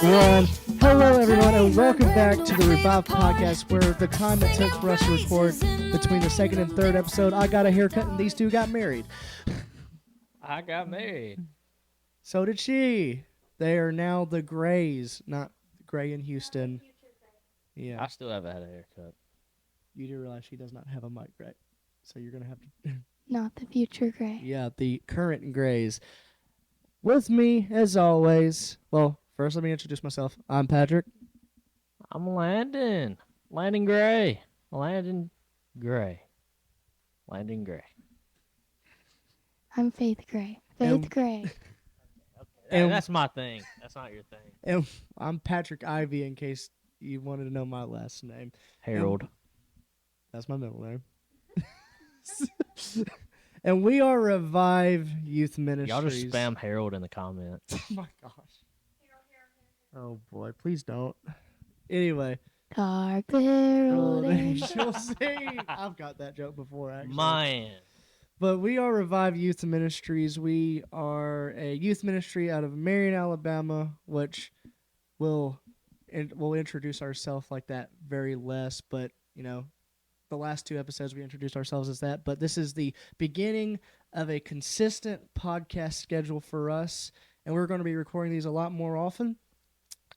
One. Hello, everyone, and welcome back to the Revive Podcast, where the time that took for us to record between the second and third episode, I got a haircut and these two got married. I got married. So did she. They are now the Grays, not Gray in Houston. Yeah. I still haven't had a haircut. You do realize she does not have a mic, right? So you're going to have to... Not the future Gray. Yeah, the current Grays. With me, as always, well, first let me introduce myself. I'm Patrick. I'm Landon. Landon Gray. Landon Gray. Landon Gray. I'm Faith Gray. Faith Gray. Okay, that's my thing. That's not your thing. And I'm Patrick Ivy, in case you wanted to know my last name. Harold. That's my middle name. And we are Revive Youth Ministries. Y'all just spam Harold in the comments. Oh my gosh. Oh boy, please don't. Anyway. Dark Harold. Angel sing. I've got that joke before, actually. Man. But we are Revive Youth Ministries. We are a youth ministry out of Marion, Alabama, which we'll introduce ourselves like that very less, but, you know, the last two episodes we introduced ourselves as that, but this is the beginning of a consistent podcast schedule for us, and we're going to be recording these a lot more often,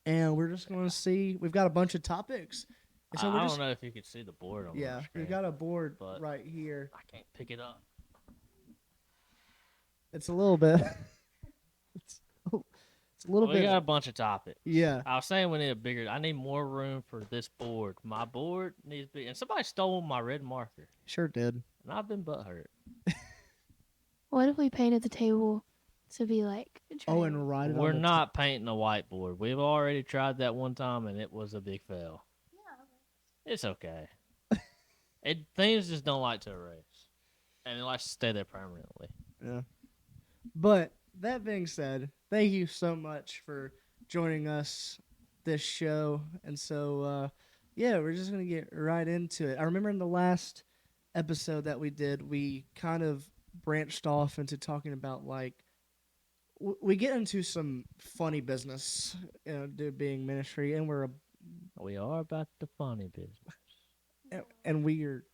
and we're just going to see. We've got a bunch of topics. And so I don't know if you can see the board on the screen. We've got a board but right here. I can't pick it up. It's a little bit. it's a little bit. We got a bunch of topics. Yeah. I was saying we need a bigger. I need more room for this board. My board needs to be. And somebody stole my red marker. Sure did. And I've been butthurt. What if we painted the table to be like... Oh, and write it on We're the not painting a whiteboard. We've already tried that one time, and it was a big fail. Yeah. It's okay. Things just don't like to erase. And it likes to stay there permanently. Yeah. But that being said, thank you so much for joining us this show. And so, yeah, we're just going to get right into it. I remember in the last episode that we did, we kind of branched off into talking about, like, we get into some funny business, you know, being ministry, and We are about the funny business. and we are...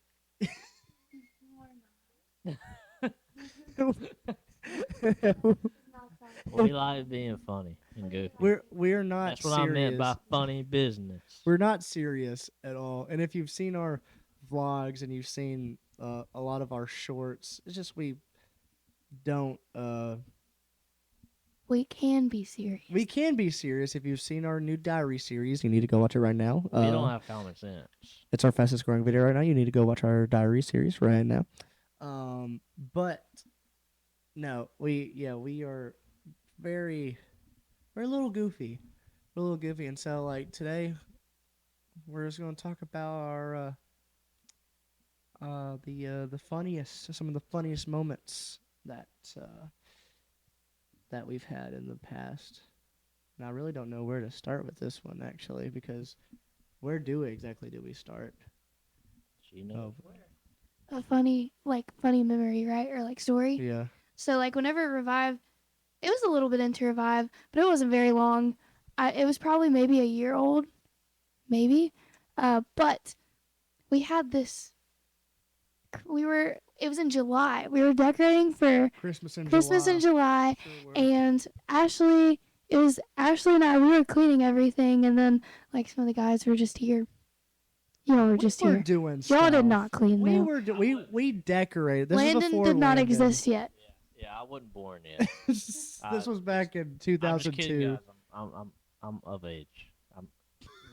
We like being funny and goofy. We're not That's what serious. I meant by funny business. We're not serious at all. And if you've seen our vlogs and you've seen a lot of our shorts, it's just we don't... We can be serious. we can be serious. If you've seen our new diary series, you need to go watch it right now. We don't have common sense. It's our fastest growing video right now. You need to go watch our diary series right now. But no, we are we're a little goofy. We're a little goofy. And so, like, today we're just going to talk about our some of the funniest moments that we've had in the past. And I really don't know where to start with this one, actually, because where exactly do we start? She knows where. A funny memory, right? Or like story. Yeah. So like whenever Revive, it was a little bit into Revive, but it wasn't very long. It was probably maybe a year old, maybe. But we had this. It was in July. We were decorating for Christmas in July, Sure were. and Ashley and I, we were cleaning everything, and then like some of the guys were just here. Y'all were just we were here. doing Y'all stuff. did not clean We though. were we decorated. This Landon was before did not Landon. exist yet. Yeah, I wasn't born yet. This was back in I'm just kidding, 2002. guys. I'm of age.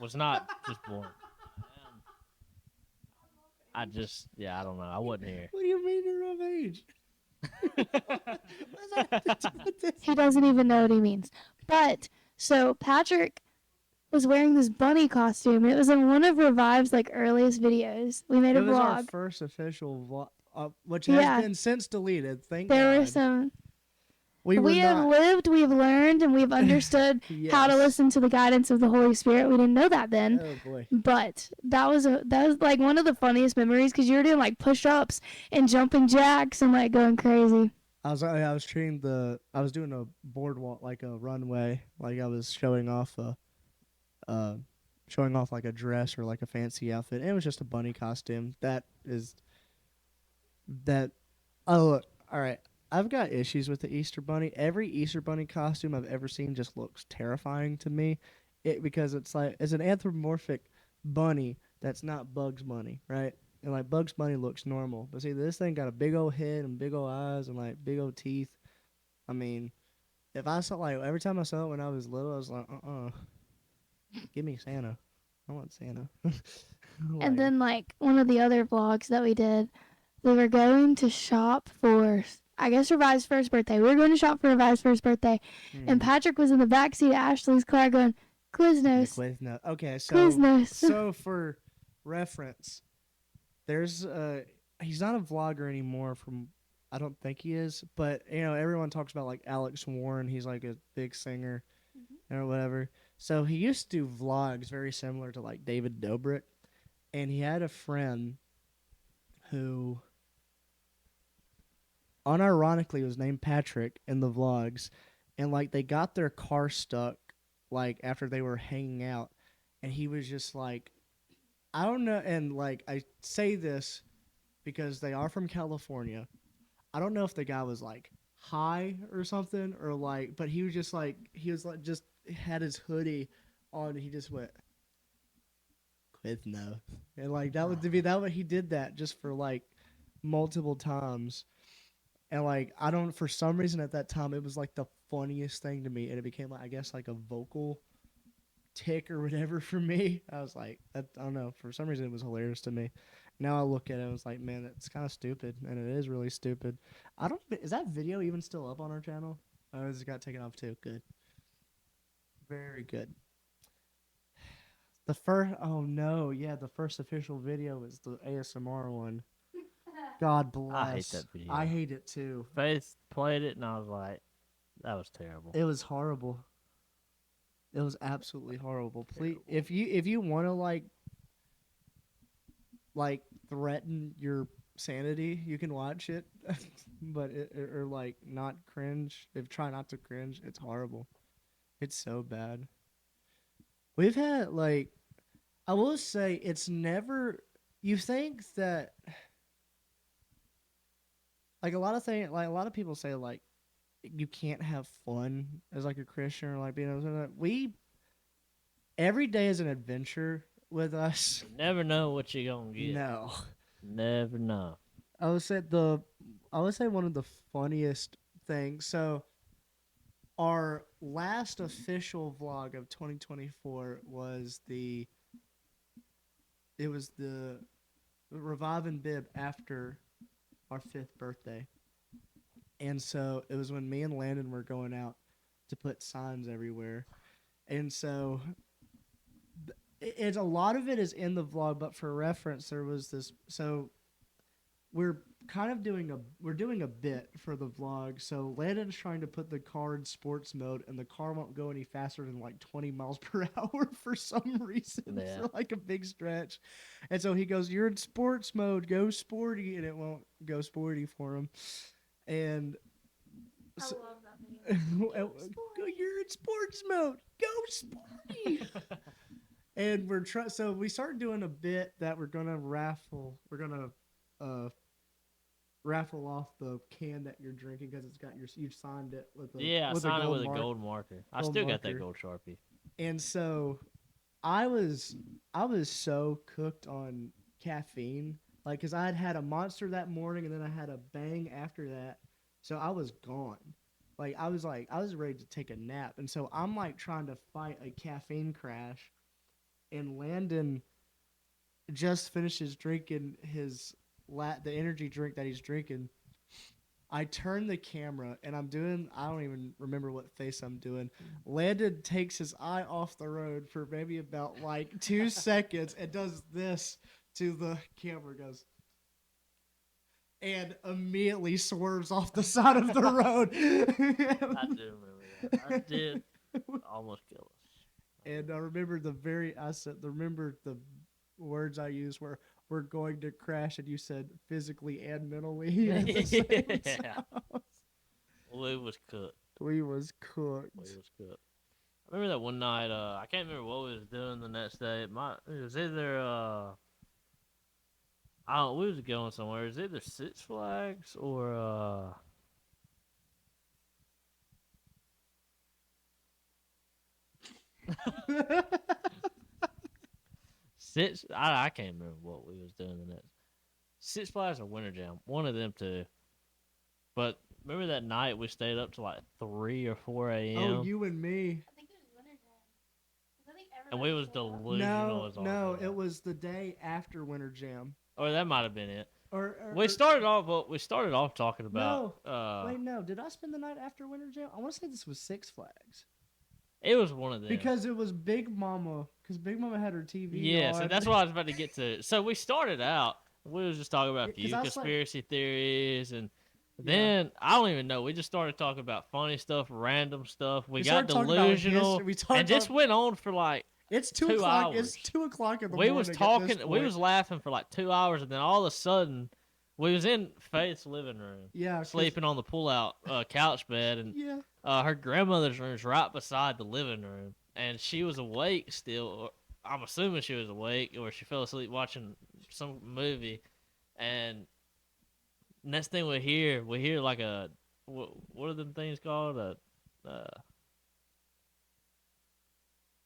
Was not just born. I don't know. I wasn't here. What do you mean you're of age? What does that have to do with this? He doesn't even know what he means. But so Patrick was wearing this bunny costume. It was in one of Revive's like earliest videos. We made a It was our vlog. first official vlog, which Yeah. has been since deleted. Thank There God. were some. We were We have not. lived, we have learned, and we've understood how to Yes. listen to the guidance of the Holy Spirit. We didn't know that then. Oh boy. But that was like one of the funniest memories because you were doing like push-ups and jumping jacks and like going crazy. I was doing a boardwalk, like a runway, like I was showing off uh, showing off like a dress or like a fancy outfit. And it was just a bunny costume. That is that. Oh, look, all right. I've got issues with the Easter bunny. Every Easter bunny costume I've ever seen just looks terrifying to me. Because it's like it's an anthropomorphic bunny that's not Bugs Bunny, right? And like Bugs Bunny looks normal, but see this thing got a big old head and big old eyes and like big old teeth. I mean, if I saw like every time I saw it when I was little, I was like, give me Santa. I want Santa. And Like, then like one of the other vlogs that we did, they were going to shop for I guess Revive's first birthday. We were going to shop for Revive's first birthday, and Patrick was in the backseat of Ashley's car going, Quiznos, Quiznos. Okay, Quiznos. so for reference, there's he's not a vlogger anymore. From I don't think he is, but you know everyone talks about like Alex Warren. He's like a big singer or whatever. So he used to do vlogs very similar to like David Dobrik, and he had a friend who unironically was named Patrick in the vlogs, and like they got their car stuck like after they were hanging out, and he was just like, I don't know, and like I say this because they are from California. I don't know if the guy was like high or something or like, but he was just like he was like just had his hoodie on. He just went Quizno, and like that would be that what he did that just for like multiple times. And like I don't for some reason at that time it was like the funniest thing to me, and it became like I guess like a vocal tick or whatever for me. I was like I don't know, for some reason it was hilarious to me. Now I look at it and was like, man, it's kind of stupid, and it is really stupid. I don't is that video even still up on our channel? Oh, it got taken off too. Good, very good. The first oh no, yeah, the first official video was the ASMR one. God bless. I hate that video. I hate it too. Faith played it, and I was like, that was terrible. It was horrible. It was absolutely horrible. Please, Terrible. if you want to like threaten your sanity, you can watch it, but or like not cringe. If try not to cringe, it's horrible. It's so bad. We've had like I will say it's never. You think that like a lot of things like a lot of people say like you can't have fun as like a Christian or like being able to we every day is an adventure with us. You never know what you're gonna get. No. Never know. I would say one of the funniest things. So our last official vlog of 2024 was the Revive and Bib after our 5th birthday. And so it was when me and Landon were going out to put signs everywhere. And so it's a lot of it is in the vlog, but for reference, there was this. So we're kind of doing a bit for the vlog. So Landon's trying to put the car in sports mode, and the car won't go any faster than like 20 miles per hour for some reason for like a big stretch. And so he goes, "You're in sports mode. Go sporty," and it won't go sporty for him. And so, I love that video. You're in sports mode. Go sporty. And so we started doing a bit that we're gonna raffle. We're gonna raffle off the can that you're drinking because it's got you signed it with a I with signed a it gold with a mark. gold marker. I Gold still got marker. that gold Sharpie. And so I was so cooked on caffeine, like because I had a Monster that morning and then I had a Bang after that, so I was gone. Like I was ready to take a nap, and so I'm like trying to fight a caffeine crash, and Landon just finishes drinking the energy drink that he's drinking. I turn the camera and I don't even remember what face I'm doing. Landon takes his eye off the road for maybe about like 2 seconds and does this to the camera, goes, and immediately swerves off the side of the road. I do remember that. I did almost kill us. And I remember remember the words I used were, "We're going to crash," and you said physically and mentally at the same Yeah. time. We was cooked. We was cooked. We was cooked. I remember that one night. I can't remember what we was doing the next day. It was either I don't. We was going somewhere. It was either Six Flags or Six. I can't remember what we was doing the next. Six Flags or Winter Jam. One of them two. But remember that night we stayed up to like 3 or 4 a.m. Oh, you and me. I think it was Winter Jam. 'Cause I think and we everybody was showed up. delusional No, as all. no, get it out. was the day after Winter Jam. Or that might have been it. Or We started off. Well, we started off talking no. about. Wait, no. Did I spend the night after Winter Jam? I want to say this was Six Flags It was one of them. because it was Big Mama. Because Big Mama had her TV Yes, on. and that's what I was about to get to. So we started out. We was just talking about a 'Cause few I was like- conspiracy theories, and Yeah. then I don't even know. We just started talking about funny stuff, random stuff. We got started talking about delusional, history. We talked and this about- went on for like It's 2 2 o'clock. It's hours. 2 o'clock in the we morning. was at this talking. We point. was laughing for like 2 hours, and then all of a sudden, we was in Faith's living room, Yeah, 'cause- sleeping on the pull-out couch bed, and Yeah. her grandmother's room is right beside the living room, and she was awake still. Or I'm assuming she was awake, or she fell asleep watching some movie. And next thing we hear like a what are them things called?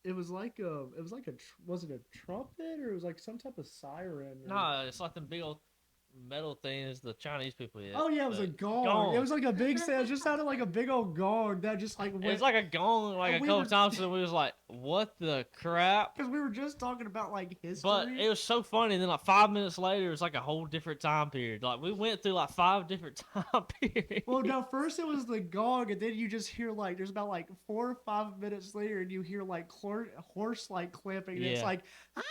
It was like a. It was like a. Was it a trumpet or it was like some type of siren? Or... No, it's like them big old metal things the Chinese people eat. Oh yeah, it was a gong. It was like a big. It just sounded like a big old gong that just like went. It's like a gong, like And a we couple were- times, and we was like, "What the crap?" Because we were just talking about like history. But it was so funny. And then like 5 minutes later, it was like a whole different time period. Like we went through like 5 different time periods. Well, no, first it was the gong, and then you just hear like there's about like 4 or 5 minutes later, and you hear like horse like clamping, and it's Yeah. like, ah!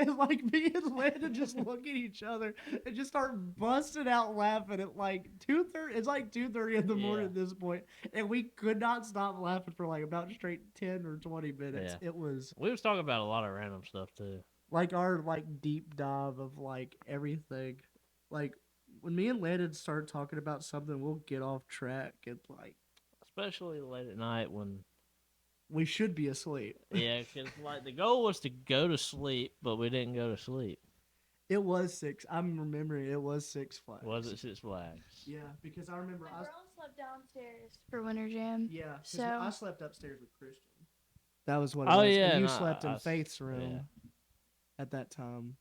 And like me and Landon just look at each other and just start busting out laughing at like 2:30. It's like 2:30 in the morning Yeah. at this point, and we could not stop laughing for like about straight 10 or 20 minutes. Yeah. It was We was talking about a lot of random stuff too. like our like deep dive of like everything. Like when me and Landon start talking about something, we'll get off track and like Especially late at night when, we should be asleep. yeah, because like the goal was to go to sleep, but we didn't go to sleep. It was six. I'm remembering it was Six Flags. Was it Six Flags? Yeah, because I remember My girl slept downstairs for Winter Jam. yeah, 'cause So- I slept upstairs with Christian. That was what it Oh, was. yeah, and you no, slept in I- Faith's room yeah. at that time.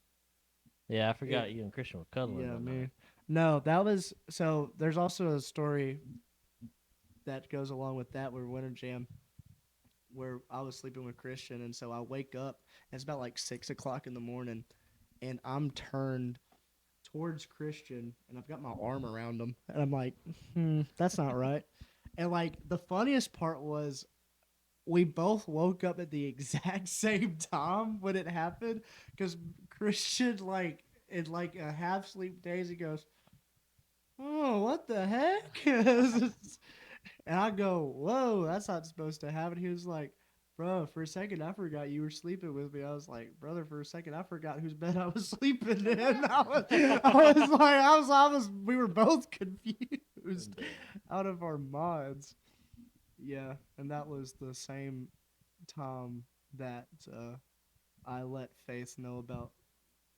Yeah, I forgot you and Christian were cuddling. Yeah, that me. night. No, that was so. There's also a story that goes along with that where Winter Jam, where I was sleeping with Christian, and so I wake up. And it's about like 6 o'clock in the morning, and I'm turned towards Christian, and I've got my arm around him, and I'm like, that's not right. And like the funniest part was, we both woke up at the exact same time when it happened, because Christian like in like a half sleep daze, he goes, "Oh, what the heck?" And I go, "Whoa, that's not supposed to happen." He was like, "Bro, for a second I forgot you were sleeping with me." I was like, "Brother, for a second I forgot whose bed I was sleeping in." We were both confused out of our minds. Yeah, and that was the same time that I let Faith know about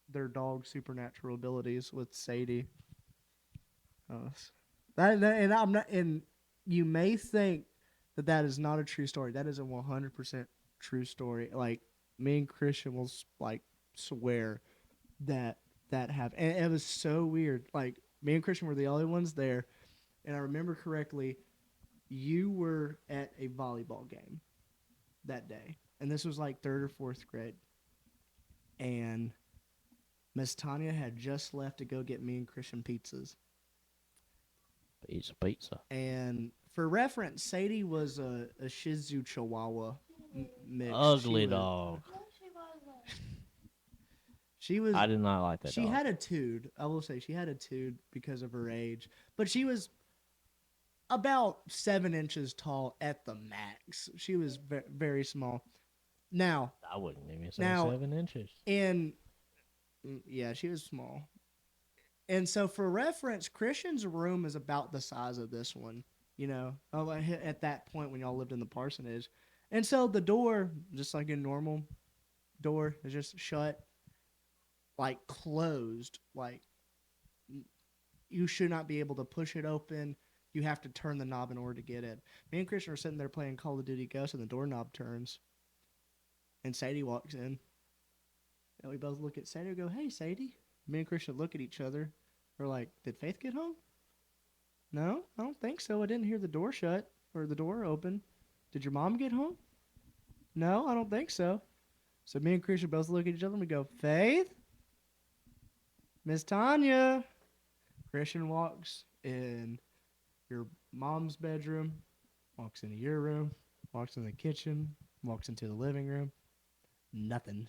their dog's supernatural abilities with Sadie. And I'm not, and you may think that that is not a true story. That is a 100% true story. Like me and Christian will like swear that that happened. And it was so weird. Like me and Christian were the only ones there, and I remember correctly, you were at a volleyball game that day, and this was like 3rd or 4th grade, and Miss Tanya had just left to go get me and Christian pizzas. Pizza. And for reference, Sadie was a Shih Tzu Chihuahua mix. Ugly She was- dog. No, she wasn't. She was. I did not like that She dog. had a tude. I will say she had a tude because of her age, but she was about 7 inches tall at the max. She was very small. Now, I wouldn't even say Now- 7 inches. yeah, she was small. And so, for reference, Christian's room is about the size of this one. at that point when y'all lived in the parsonage. And so the door, just like a normal door, is just shut, like closed. Like you should not be able to push it open. You have to turn the knob in order to get in. Me and Christian are sitting there playing Call of Duty Ghosts, and the doorknob turns, and Sadie walks in. And we both look at Sadie and go, "Hey, Sadie." Me and Christian look at each other. We're like, "Did Faith get home?" "No, I don't think so. I didn't hear the door shut or the door open." "Did your mom get home?" "No, I don't think so." So me and Christian both look at each other and we go, "Faith? Miss Tanya." Christian walks in your mom's bedroom, walks into your room, walks in the kitchen, walks into the living room. Nothing.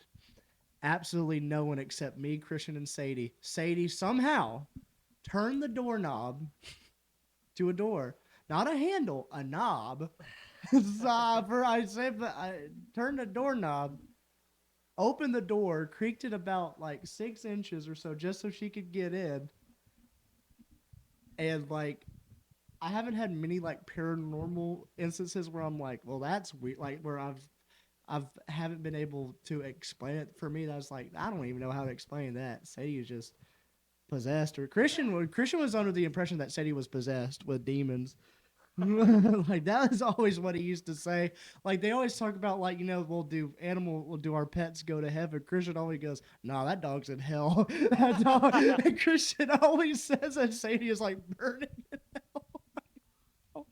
Absolutely no one except me, Christian, and Sadie. Sadie somehow turned the doorknob to a door. Not a handle, a knob. I turned the doorknob, opened the door, creaked it about like 6 inches or so just so she could get in. And like I haven't had many like paranormal instances where I'm like, well, that's weird. Like where I've haven't been able to explain it. For me, that's like I don't even know how to explain that. Sadie is just possessed, or Christian was under the impression that Sadie was possessed with demons. Like that is always what he used to say. Like they always talk about like we'll do our pets go to heaven. Christian always goes, "Nah, that dog's in hell." That dog, and Christian always says that Sadie is like burning in hell.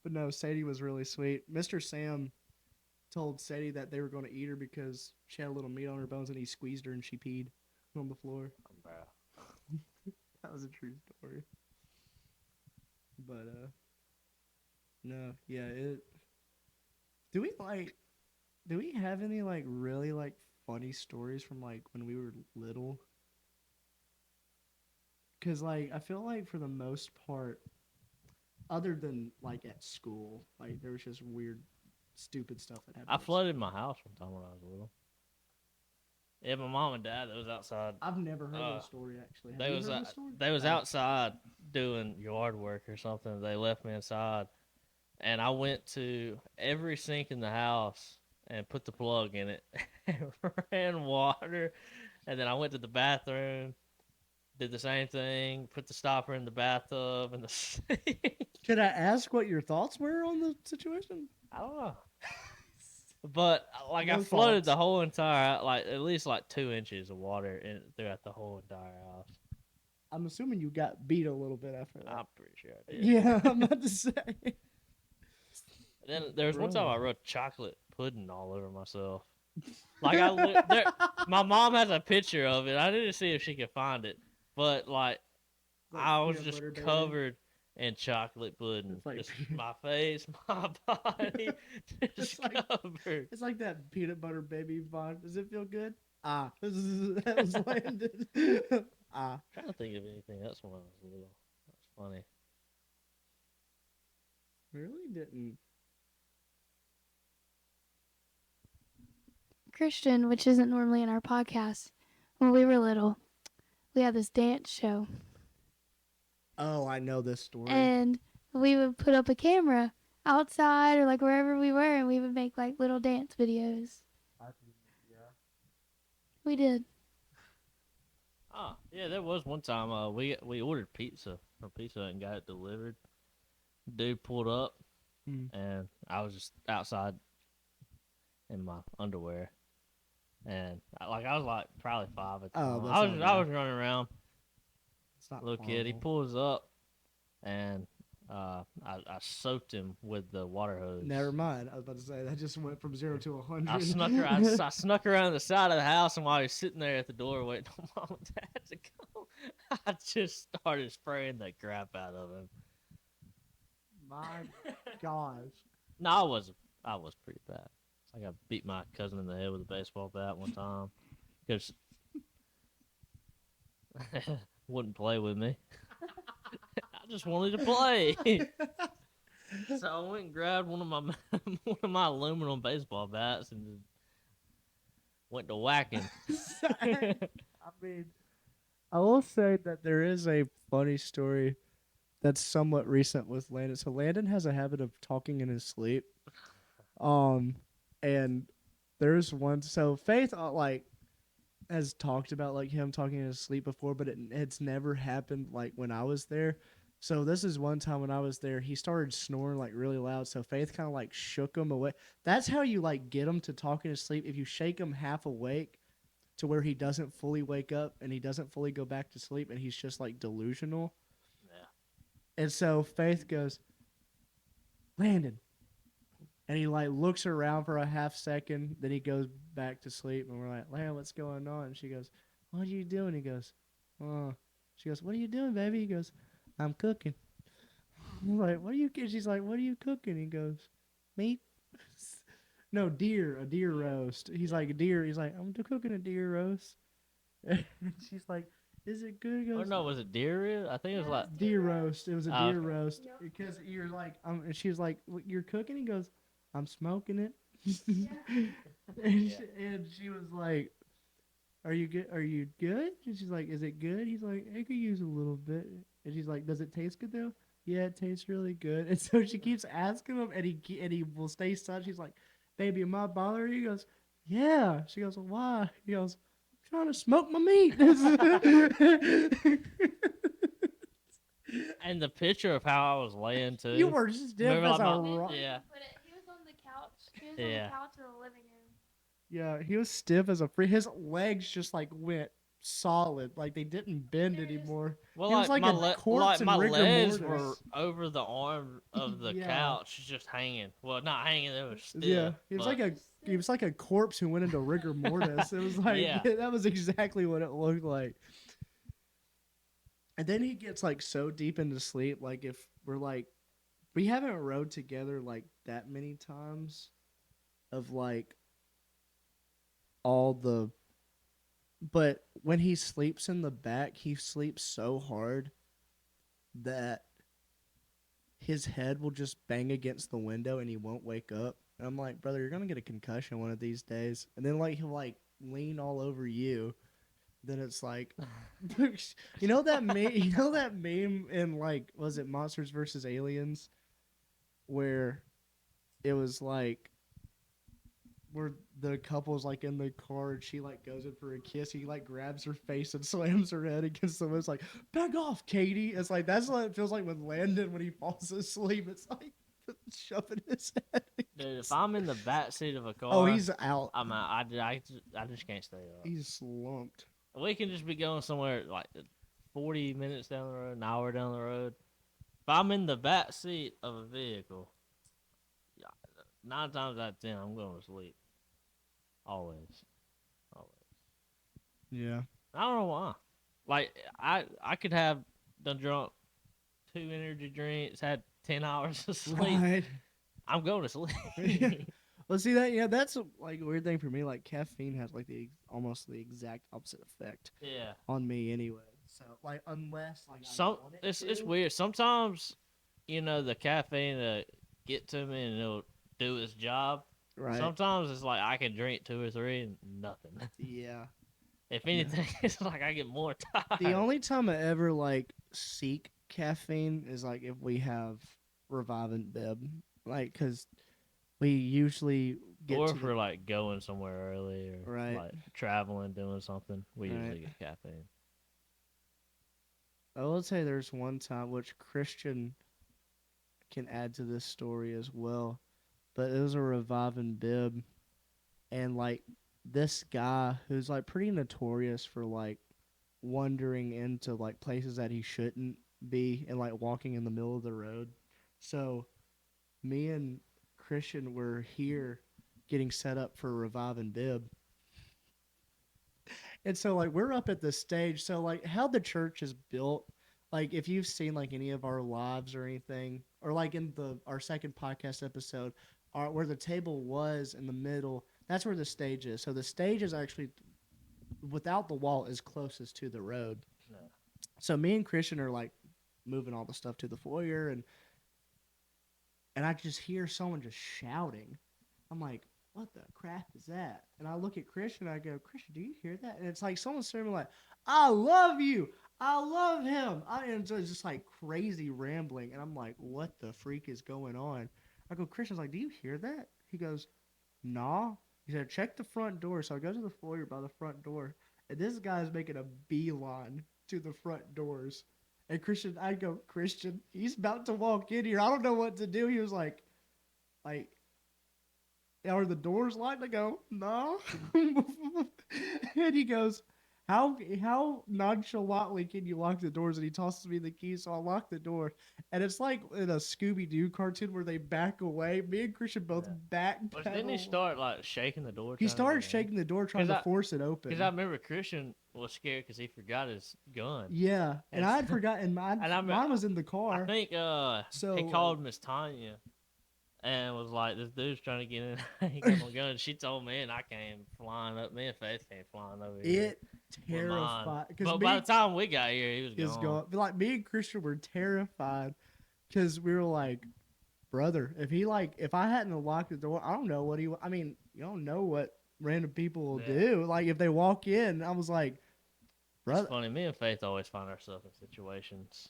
But no, Sadie was really sweet. Mr. Sam told Sadie that they were going to eat her because she had a little meat on her bones, and he squeezed her and she peed on the floor. That was a true story. But no, yeah. Do we do we have any like really like funny stories from like when we were little? Cause like I feel like for the most part, other than like at school, like there was just weird, stupid stuff that happened. I flooded my house one time when I was little. Yeah, my mom and dad, they was outside. I've never heard this story actually. Have They you was heard this story? they was outside doing yard work or something. They left me inside, and I went to every sink in the house and put the plug in it and ran water, and then I went to the bathroom, did the same thing, put the stopper in the bathtub and the sink. Could I ask what your thoughts were on the situation? I don't know. But like No I flooded thoughts. the whole entire like at least like 2 inches of water throughout the whole entire house. I'm assuming you got beat a little bit after that. I'm pretty sure I did. Yeah, I'm about to say. Then there was one Bro. time I wrote chocolate pudding all over myself. Like my mom has a picture of it. I didn't see if she could find it, but like I was peanut just butter baby. covered in chocolate pudding. It's like just my face, my body, just covered. It's like that peanut butter baby vibe. Does it feel good? Ah, that was landed. Ah, I'm trying to think of anything else when I was little. That's funny. really didn't. Christian, which isn't normally in our podcast, when we were little, we had this dance show. Oh, I know this story. And we would put up a camera outside or like wherever we were, and we would make like little dance videos. Yeah. We did. Oh, yeah, there was one time we ordered pizza from Pizza Hut and got it delivered. Dude pulled up, and I was just outside in my underwear, and I was like probably 5 at the time. I was running around. It's not little kid. He pulls up, and I soaked him with the water hose. Never mind. I was about to say that just went from 0 to 100. I snuck around the side of the house, and while he was sitting there at the door waiting on mom and dad to come, I just started spraying the crap out of him. My gosh. No, I was pretty bad. Like I beat my cousin in the head with a baseball bat one time because wouldn't play with me. I just wanted to play. So I went and grabbed one of my aluminum baseball bats and just went to whacking. I mean, I will say that there is a funny story that's somewhat recent with Landon. So Landon has a habit of talking in his sleep. Um, and there's one. So Faith like has talked about like him talking in his sleep before, but it's never happened like when I was there. So this is one time when I was there, he started snoring like really loud. So Faith kind of like shook him away. That's how you like get him to talk in his sleep. If you shake him half awake to where he doesn't fully wake up and he doesn't fully go back to sleep and he's just like delusional. Yeah. And so Faith goes, Landon. And he like looks around for a half second, then he goes back to sleep and we're like, Landon, what's going on? And she goes, what are you doing? He goes, oh. She goes, what are you doing, baby? He goes, I'm cooking. I'm like, what are you She's like, what are you cooking? He goes, meat. No, deer, a deer roast. He's like, a deer. He's like, I'm cooking a deer roast. And she's like, is it good? He Or goes, no, was it deer? I think it was like. deer roast. It was a Oh, deer okay. roast because you're like, and she was like, you're cooking. He goes, I'm smoking it. And she was like, are you good? Are you good? And she's like, is it good? He's like, I could use a little bit. And she's like, does it taste good though? Yeah, it tastes really good. And so she keeps asking him, and he will stay silent. She's like, baby, am I bothering you? He goes, yeah. She goes, why? He goes, I'm trying to smoke my meat. And the picture of how I was laying too. You were stiff Remember, as like, a my- rock. yeah. He was on the couch. He was Yeah. on the couch in the living room. Yeah, he was stiff as a free. His legs just like went solid, like they didn't bend anymore. Well, He was like my, a corpse in my rigor legs mortis. were over the arm of the Yeah. couch, just hanging. Well, not hanging; they were still. Yeah, he was like a corpse who went into rigor mortis. It was like Yeah. that was exactly what it looked like. And then he gets like so deep into sleep, like if we're like we haven't rode together like that many times of like all the but when he sleeps in the back, he sleeps so hard that his head will just bang against the window and he won't wake up. And I'm like, brother, you're gonna get a concussion one of these days. And then like he'll like lean all over you. Then it's like, you know that meme in like was it Monsters versus Aliens, where it was like where the couple's like in the car and she like goes in for a kiss. He like grabs her face and slams her head against the wall. It's like, back off, Katie. It's like that's what it feels like with Landon when he falls asleep. It's like shoving his head. Dude, if I'm in the back seat of a car, Oh, he's out. I'm out. I just can't stay up. He's slumped. We can just be going somewhere like 40 minutes down the road, an hour down the road. If I'm in the back seat of a vehicle, 9 times out of 10, I'm going to sleep. Always. Yeah. I don't know why. Like I could have done drunk 2 energy drinks, had 10 hours of sleep. Right. I'm going to sleep. Well, see that? Yeah, that's like a weird thing for me. Like caffeine has like the almost the exact opposite effect Yeah. on me anyway. So like unless like It's weird. Sometimes, the caffeine will get to me and it'll do its job. right. Sometimes it's like I can drink 2 or 3 and nothing. Yeah. If anything, it's like I get more tired. The only time I ever like seek caffeine is like if we have Reviving Bib, like because we usually get or to if we're like going somewhere early or Right. like traveling, doing something, we Right. usually get caffeine. I will say there's one time which Christian can add to this story as well, but it was a Reviving Bib, and like this guy who's like pretty notorious for like wandering into like places that he shouldn't be and like walking in the middle of the road. So me and Christian were here getting set up for Reviving Bib. And so like we're up at the stage. So like how the church is built, like if you've seen like any of our lives or anything, or like in our second podcast episode, where the table was in the middle, that's where the stage is. So the stage is actually without the wall is closest to the road. No. So me and Christian are like moving all the stuff to the foyer and I just hear someone just shouting. I'm like, what the crap is that? And I look at Christian and I go, Christian, do you hear that? And it's like someone screaming like, I love you. I love him. I am just like crazy rambling, and I'm like, what the freak is going on? I go, Christian's like, do you hear that? He goes, nah. He said, check the front door. So I go to the foyer by the front door, and this guy's making a beeline to the front doors. And Christian, I go, Christian, he's about to walk in here. I don't know what to do. He was like, are the doors locked? I go, no. And he goes, how nonchalantly can you lock the doors? And he tosses me the key, so I lock the door. And it's like in a Scooby Doo cartoon where they back away. Me and Christian both But didn't he backpedal. start like shaking the door? He trying to started get in? shaking the door, trying to force it open. Because I remember Christian was scared because he forgot his gun. Yeah, and I had forgotten mine. And Mine was in the car. I think So he called Miss Tanya and was like, "This dude's trying to get in. He got my gun." She told me, and I came flying up. Me and Faith came flying over here. it terrified. But by the time we got here, he was gone. gone. Like me and Christian were terrified because we were like, brother, if I hadn't locked the door, I don't know what he. I mean, you don't know what random people will do. Like if they walk in, I was like, brother. It's funny. Me and Faith always find ourselves in situations,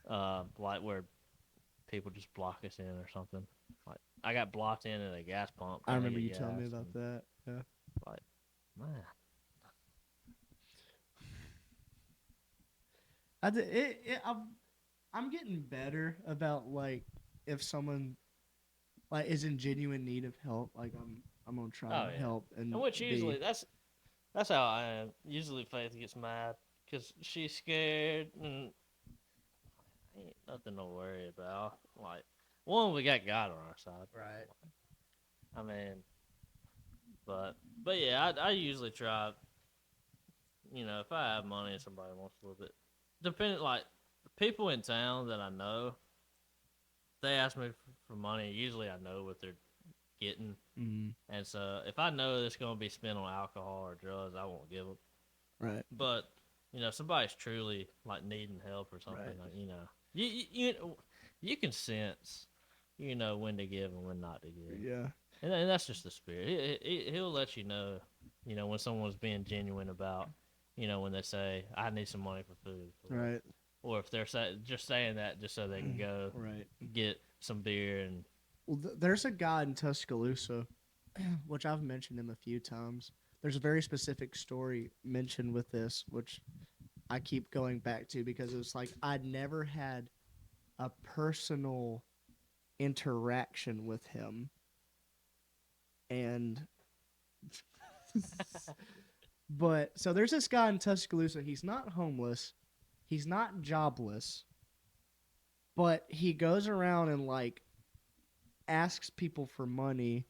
like where people just block us in or something. Like I got blocked in at a gas pump. I remember you telling me about that. Yeah. Like, man. I'm getting better about like if someone like is in genuine need of help, like I'm gonna try to help and which usually that's how I am. Usually Faith gets mad because she's scared and ain't nothing to worry about. Like one, we got God on our side, right. I mean, but yeah, I usually try. You know, if I have money and somebody wants a little bit, depending like people in town that I know, they ask me for money. Usually, I know what they're getting, and so if I know it's going to be spent on alcohol or drugs, I won't give them. Right. But you know, somebody's truly like needing help or something. Like, you know, you can sense, you know, when to give and when not to give. Yeah. And that's just the spirit. He'll let you know, when someone's being genuine about, when they say, I need some money for food. Right. Or if they're just saying that just so they can go get some beer. And well, there's a guy in Tuscaloosa, which I've mentioned him a few times. There's a very specific story mentioned with this, which I keep going back to because it was like I'd never had a personal interaction with him. And but so there's this guy in Tuscaloosa. He's not homeless. He's not jobless. But he goes around and like asks people for money.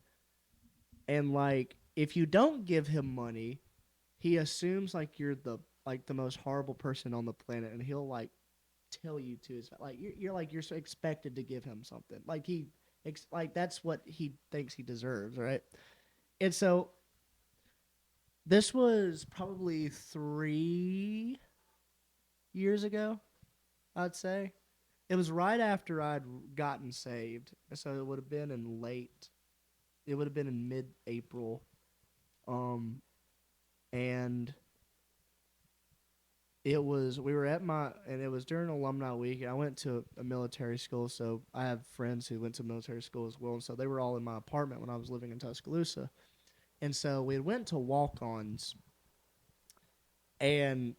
And like if you don't give him money, he assumes like you're the most horrible person on the planet, and he'll like tell you to his like you're so expected to give him something. Like like that's what he thinks he deserves, right? And so this was probably 3 years ago, I'd say. It was right after I'd gotten saved, so it would have been in mid-April, and we were and it was during alumni week. I went to a military school, so I have friends who went to military school as well, and so they were all in my apartment when I was living in Tuscaloosa. And so we went to walk-ons, and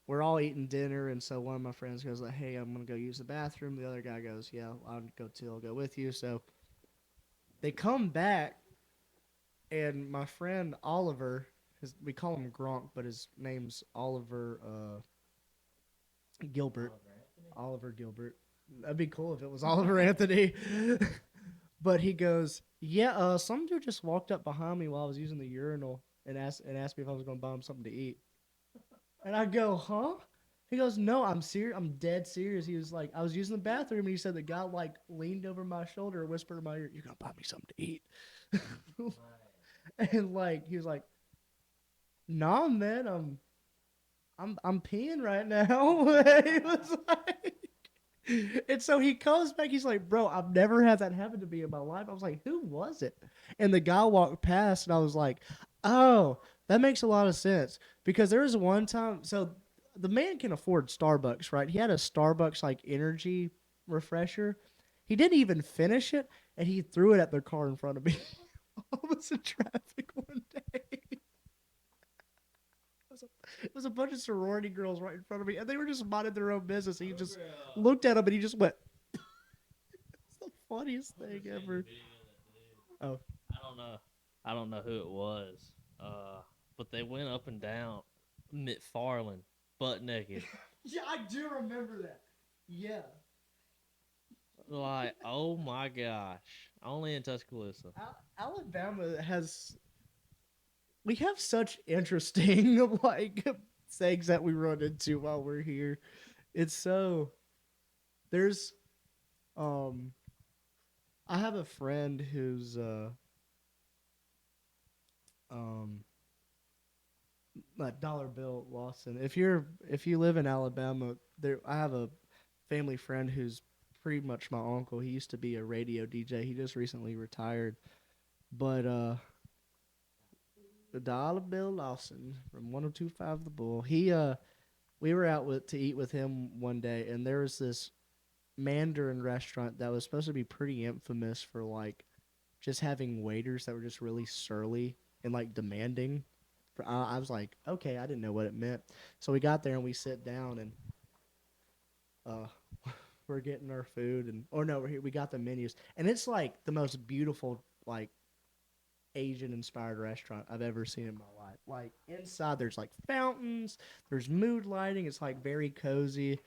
we're all eating dinner, and so one of my friends goes like, hey, I'm going to go use the bathroom. The other guy goes, yeah, I'll go too. I'll go with you. So they come back, and my friend Oliver, we call him Gronk, but his name's Oliver Gilbert. Oliver Gilbert. That'd be cool if it was Oliver Anthony. But he goes, yeah, some dude just walked up behind me while I was using the urinal and asked me if I was going to buy him something to eat. And I go, huh? He goes, no, I'm serious. I'm dead serious. He was like, I was using the bathroom, and he said the guy like leaned over my shoulder and whispered in my ear, you're going to buy me something to eat. And like, he was like, nah, man, I'm peeing right now. He was like, and so he comes back. He's like, bro, I've never had that happen to me in my life. I was like, who was it? And the guy walked past, and I was like, oh, that makes a lot of sense. Because there was one time, so the man can afford Starbucks, right? He had a Starbucks like energy refresher. He didn't even finish it, and he threw it at the car in front of me. I was in traffic one day. It was a bunch of sorority girls right in front of me, and they were just minding their own business. And he just looked at them, and he just went. It's the funniest thing ever. Oh, I don't know. I don't know who it was. But they went up and down McFarland, butt naked. yeah, I do remember that. Yeah. Like, oh my gosh. Only in Tuscaloosa. Alabama has. We have such interesting like things that we run into while we're here. It's so. There's, um, I have a friend who's um Dollar Bill Lawson. If you live in Alabama, there I have a family friend who's pretty much my uncle. He used to be a radio DJ. He just recently retired. But the Dollar Bill Lawson from 1025 The Bull. We were out to eat with him one day, and there was this Mandarin restaurant that was supposed to be pretty infamous for like just having waiters that were just really surly and like demanding. I was like, okay, I didn't know what it meant. So we got there and we sit down and we're getting our food and or no, we're here. We got the menus and it's like the most beautiful like Asian inspired restaurant I've ever seen in my life. Like inside there's like fountains, there's mood lighting. It's like very cozy,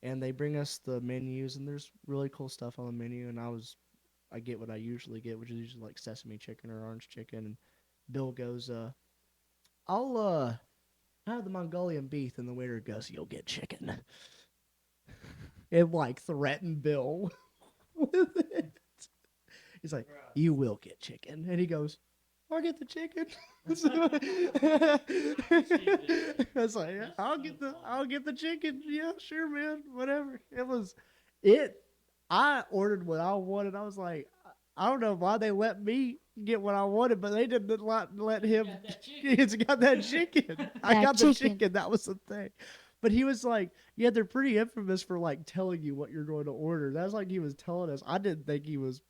and they bring us the menus and there's really cool stuff on the menu. And I get what I usually get, which is usually like sesame chicken or orange chicken. And Bill goes, I'll have the Mongolian beef, and the waiter goes, "You'll get chicken." It like threatened Bill with it. He's like, "You will get chicken," and he goes, "I'll get the chicken." I was like, I'll get the chicken. Yeah, sure, man. Whatever. It. I ordered what I wanted. I was like, I don't know why they let me get what I wanted, but they didn't let him. He's got that chicken. I got the chicken. That was the thing. But he was like, yeah, they're pretty infamous for like telling you what you're going to order. That's like he was telling us. I didn't think he was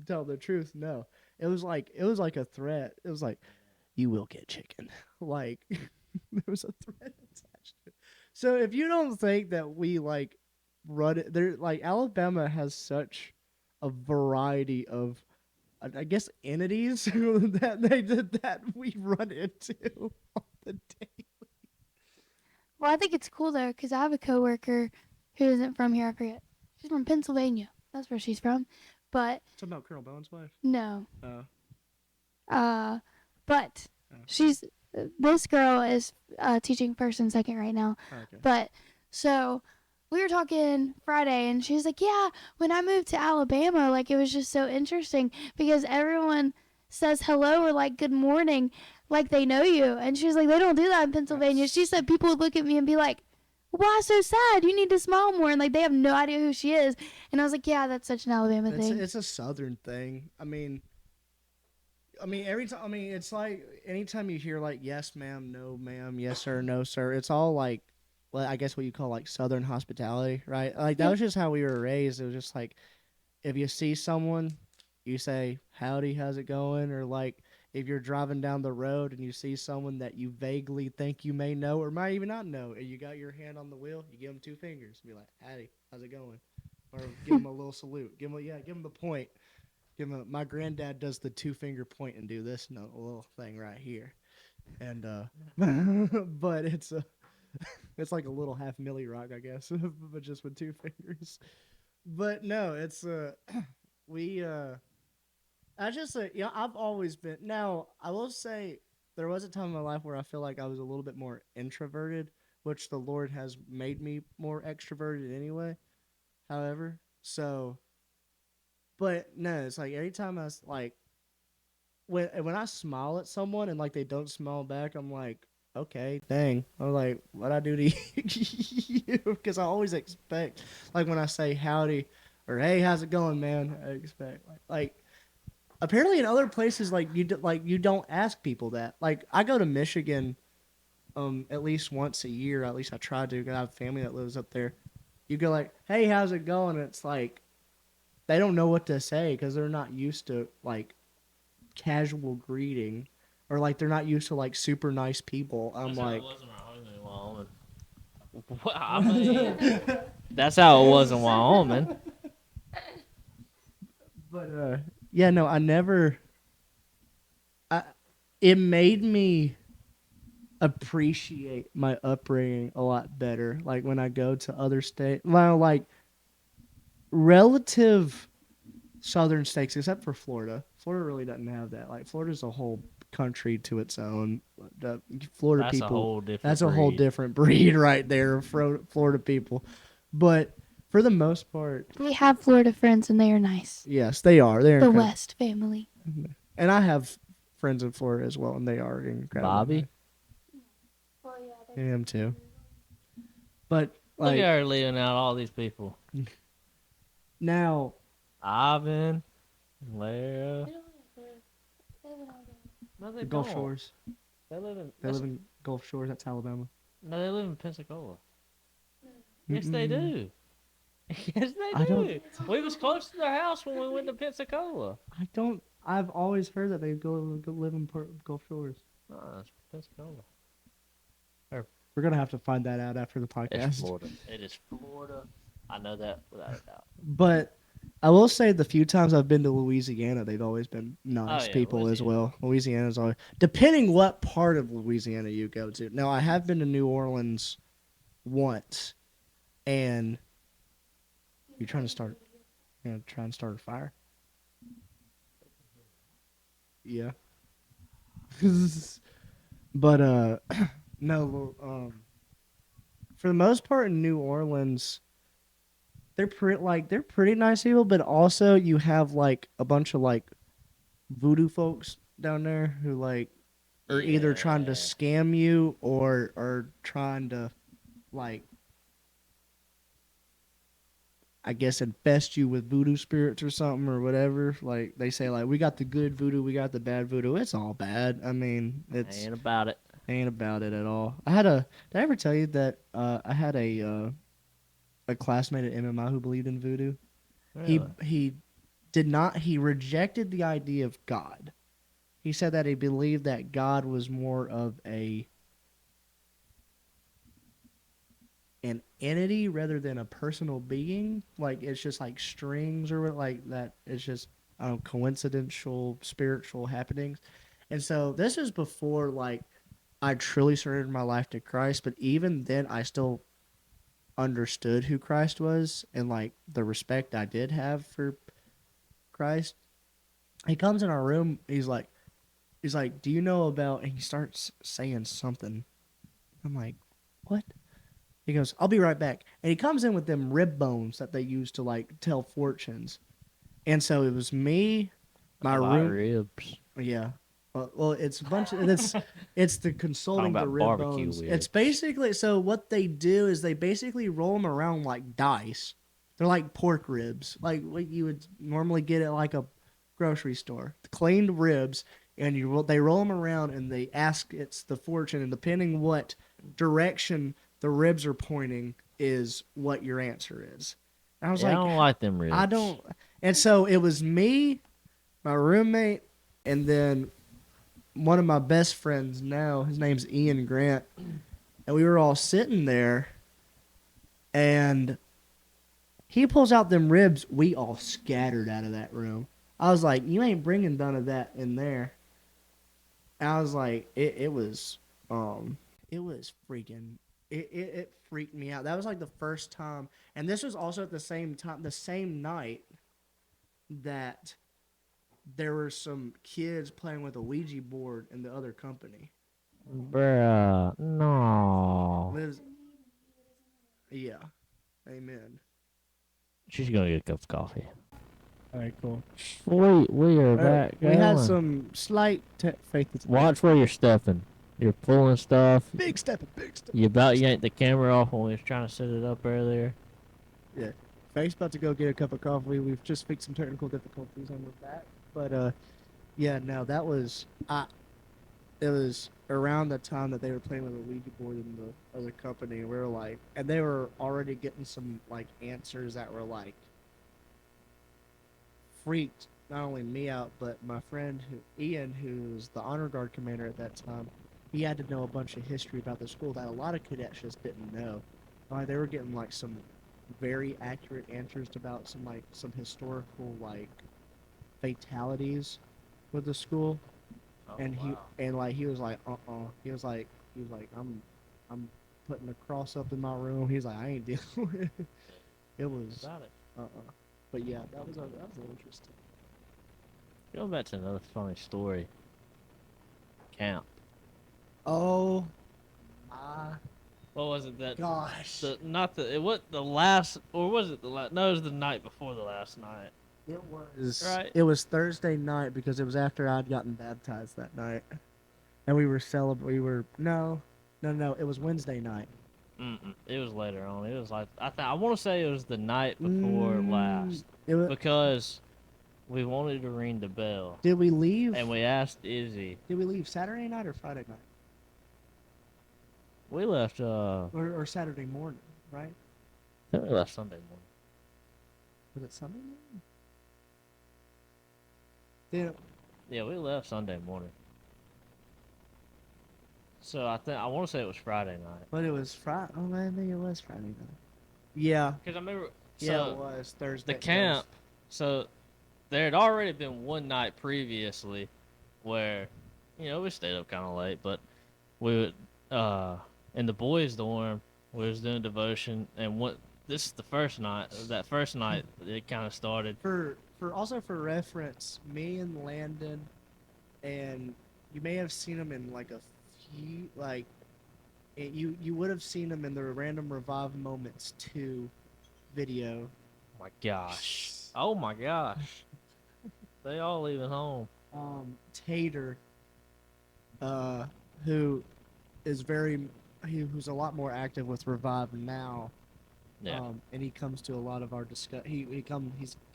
telling the truth. No, it was like a threat. It was like, you will get chicken. Like there was a threat attached to it. So if you don't think that we like run it, there like Alabama has such a variety of I guess entities that we run into on the day. Well, I think it's cool though, because I have a coworker who isn't from here. I forget. She's from Pennsylvania. That's where she's from. But Talking about Colonel Bowen's wife. no. Oh. But she's this girl is teaching first and second right now. Okay. But so we were talking Friday, and she was like, "Yeah, when I moved to Alabama, like it was just so interesting because everyone says hello or like good morning, like they know you." And she was like, "They don't do that in Pennsylvania." She said people would look at me and be like, "Why so sad? You need to smile more." And like they have no idea who she is. And I was like, "Yeah, that's such an Alabama thing." It's a Southern thing. I mean, every time. I mean, it's like anytime you hear like yes, ma'am, no, ma'am, yes, sir, no, sir. It's all like, well, I guess what you call like Southern hospitality, right? Like that was just how we were raised. It was just like, if you see someone, you say howdy, how's it going, or like if you're driving down the road and you see someone that you vaguely think you may know or might even not know, and you got your hand on the wheel, you give them two fingers, be like, howdy, how's it going, or give them a little salute, give them the point. My granddad does the 2-finger point and do this little thing right here, and but it's like a little half milli rock, I guess, but just with 2 fingers. But no, it's we I just I've always been. Now I will say there was a time in my life where I feel like I was a little bit more introverted, which the Lord has made me more extroverted anyway. However, so. But no, it's like every time like when I smile at someone and like they don't smile back, I'm like, okay, dang. I'm like, what I do to you? Because I always expect, like when I say howdy or hey, how's it going, man? I expect like apparently in other places like you don't ask people that. Like I go to Michigan at least once a year. At least I try to. 'Cause I have family that lives up there. You go like, "Hey, how's it going?" And it's like they don't know what to say because they're not used to like casual greeting, or like they're not used to like super nice people. I'm That's how like, it was in Wyoming. Well, I mean, that's how it was in Wyoming. but yeah, no, I never. I it made me appreciate my upbringing a lot better. Like when I go to other states, well, like relative southern states, except for Florida. Florida really doesn't have that. Like Florida's a whole country to its own. The Florida That's a people, whole different. that's a whole different breed right there. Florida people, but for the most part, We have Florida friends and they are nice. yes, they are. They're The incredible. West family. And I have friends in Florida as well, and they are incredible. Bobby? I am too. But Look like at her leaving out all these people. now, Ivan, Lara. No, they Gulf don't. Shores. They live in. They live in Gulf Shores. That's Alabama. No, they live in Pensacola. Yes, they Mm-mm. do. Yes, they I don't- do. We was close to their house when we went to Pensacola. I don't. I've always heard that they go live in Gulf Shores. No, it's Pensacola. We're gonna have to find that out after the It's podcast. Florida. It is Florida. I know that without a doubt. But I will say the few times I've been to Louisiana, they've always been nice Oh, yeah, people as Louisiana. well. Louisiana's always, depending what part of Louisiana you go to. Now I have been to New Orleans once, and you're trying to start, try and start a fire. Yeah. But no, for the most part in New Orleans, they're pretty nice people, but also you have like a bunch of like voodoo folks down there who like are either trying to Yeah. scam you or are trying to like, I guess, infest you with voodoo spirits or something or whatever. Like they say, like, we got the good voodoo, we got the bad voodoo. It's all bad. I mean, it's Ain't about it. ain't about it at all. Did I ever tell you that I had a classmate at MMI who believed in voodoo? Really? He did not. He rejected the idea of God. He said that he believed that God was more of an entity rather than a personal being. Like it's just like strings or like that. It's just coincidental spiritual happenings. And so this is before like I truly surrendered my life to Christ. But even then, I still understood who Christ was and like the respect I did have for Christ. He comes in our room. He's like, "Do you know about?" And he starts saying something. I'm like, "What?" He goes, "I'll be right back." And he comes in with them rib bones that they use to like tell fortunes. And so it was me, my A lot of room. ribs. Yeah. Well, it's a bunch of it's the consulting Talking the about rib barbecue bones. ribs. It's basically, so what they do is they basically roll them around like dice. They're like pork ribs, like what you would normally get at like a grocery store. Cleaned ribs, and they roll them around and they ask it's the fortune, and depending what direction the ribs are pointing is what your answer is. And I was I like, don't like them ribs. I don't. And so it was me, my roommate, and then one of my best friends now. His name's Ian Grant, and we were all sitting there, and he pulls out them ribs. We all scattered out of that room. I was like, "You ain't bringing none of that in there." And I was like, it was freaking. It freaked me out. That was like the first time, and this was also at the same time, the same night that there were some kids playing with a Ouija board in the other company. Bruh, no. Lives, yeah, amen. She's gonna get a cup of coffee. All right, cool. We are back. We had going. some slight faith. Watch where you're stepping. You're pulling stuff. Big step. You about yanked the camera off when we was trying to set it up earlier. Yeah, Faith's about to go get a cup of coffee. We've just fixed some technical difficulties and we're back. But yeah, no, that was it was around the time that they were playing with the Ouija board in the other company. We were like, and they were already getting some like answers that were like freaked not only me out, but my friend Ian, who's the honor guard commander at that time. He had to know a bunch of history about the school that a lot of cadets just didn't know. They were getting like some very accurate answers about some historical like fatalities with the school. Oh, And wow. he was like he was like I'm putting a cross up in my room. He's like, I ain't dealing with it. It was About it. but yeah, that was interesting. Going back to another funny story. Camp. Oh my What was it that? gosh. It was the last, or was it the last? No, it was the night before the last night. It was Thursday night because it was after I'd gotten baptized that night. And we were no, it was Wednesday night. It was later on. It was like I want to say it was the night before last It was, because we wanted to ring the bell did we leave? and we asked Izzy. Did we leave Saturday night or Friday night? We left. Or Saturday morning, right? I think we left Sunday morning. Was it Sunday morning? Did Yeah, we left Sunday morning. So I want to say it was Friday night. But it was Friday. Oh, I think it was Friday night. Yeah. Because I remember. Yeah, it was Thursday. The camp. So there had already been one night previously where, we stayed up kind of late, but we would, in the boys' dorm, we was doing devotion, and this is the first night. That first night, it kind of started. For reference, me and Landon, and you may have seen him in like a few you would have seen him in the Random Revive Moments 2 video. Oh my gosh! Oh my gosh! They all leaving home. Tater, who is who's a lot more active with Revive now. Yeah. And he comes to a lot of our he's